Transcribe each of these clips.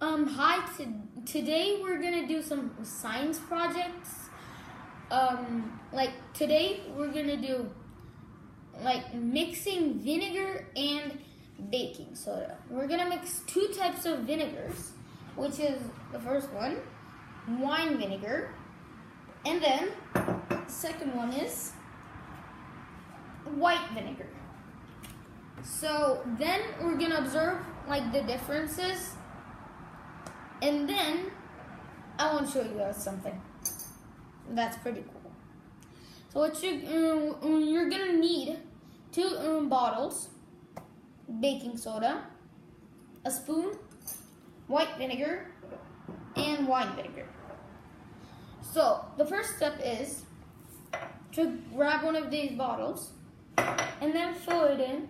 Hi. Today we're gonna do some science projects. Today we're gonna do mixing vinegar and baking soda. We're gonna mix two types of vinegars, which is the first one, wine vinegar, and then the second one is white vinegar. So then we're gonna observe the differences, and then I want to show you guys something that's pretty cool. So what you're gonna need two bottles, baking soda, a spoon, white vinegar, and wine vinegar. So the first step is to grab one of these bottles and then fill it in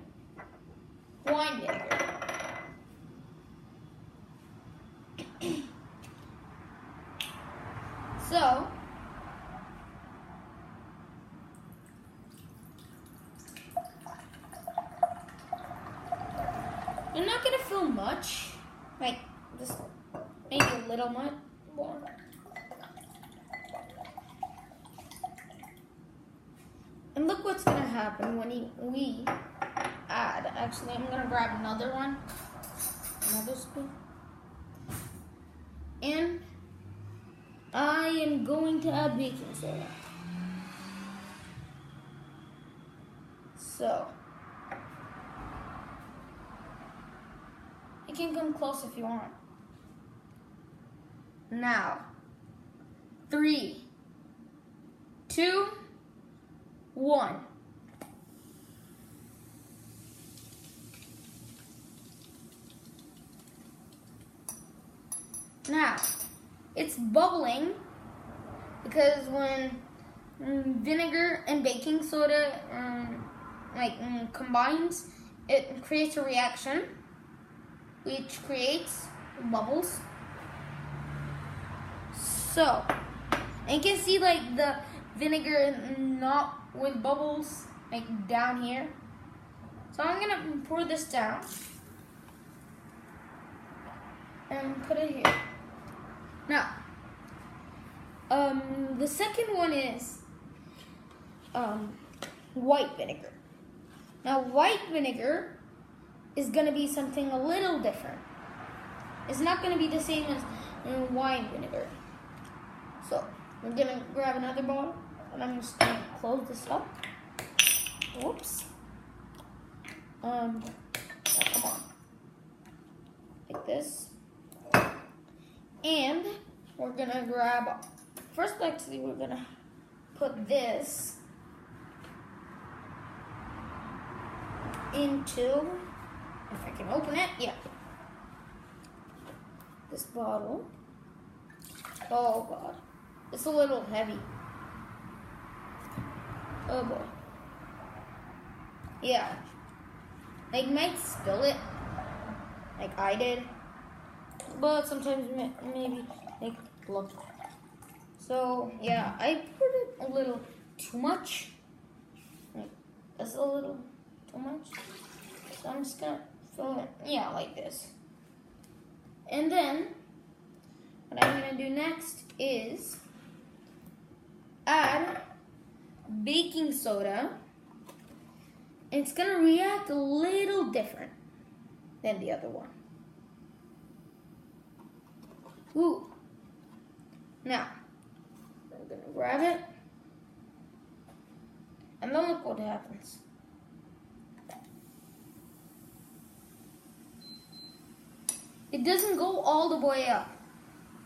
wine vinegar. So you're not gonna fill much, just maybe a little more. And look what's gonna happen when we add. Actually, I'm gonna grab another spoon, and I am going to add baking soda. So you can come close if you want. Now, 3, 2, 1. Now, it's bubbling because when vinegar and baking soda combines, it creates a reaction which creates bubbles. So, and you can see the vinegar not with bubbles down here. So I'm gonna pour this down and put it here. Now, the second one is white vinegar. Now, white vinegar is gonna be something a little different. It's not gonna be the same as wine vinegar. So we're gonna grab another bottle, and I'm just gonna close this up. Whoops. Come on, like this. And we're gonna grab, we're gonna put this into, if I can open it, yeah, this bottle. Oh God, it's a little heavy. Oh boy. Yeah, might spill it, like I did. But sometimes maybe look. So yeah, I put it a little too much. That's a little too much. So I'm just gonna fill it, like this. And then what I'm gonna do next is add baking soda. And it's gonna react a little different than the other one. Ooh. Now, I'm gonna grab it, and then look what happens. It doesn't go all the way up.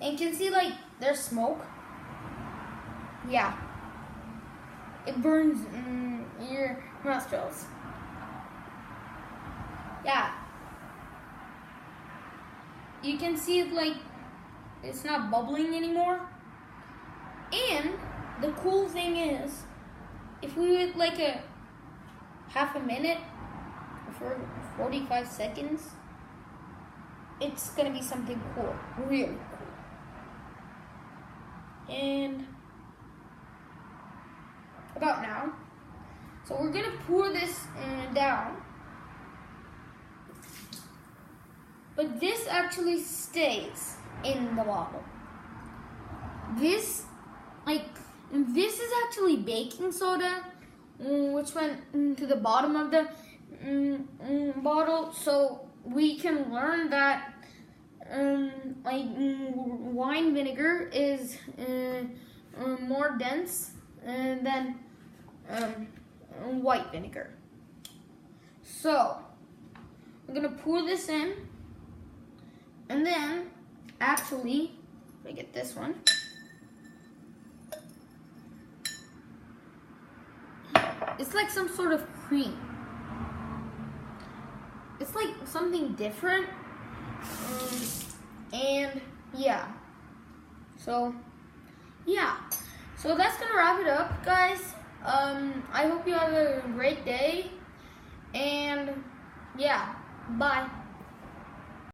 And you can see there's smoke. Yeah. It burns your nostrils. Yeah. You can see it it's not bubbling anymore. And the cool thing is, if we wait a half a minute for 45 seconds, it's gonna be something cool, really cool. And about now, so we're gonna pour this down. but this actually stays in the bottle. This is actually baking soda, which went to the bottom of the bottle, so we can learn that wine vinegar is more dense than white vinegar. So I'm gonna pour this in, and then actually, let me get this one. It's like some sort of cream. It's like something different. And yeah. So that's gonna wrap it up, guys. I hope you have a great day. And yeah, bye.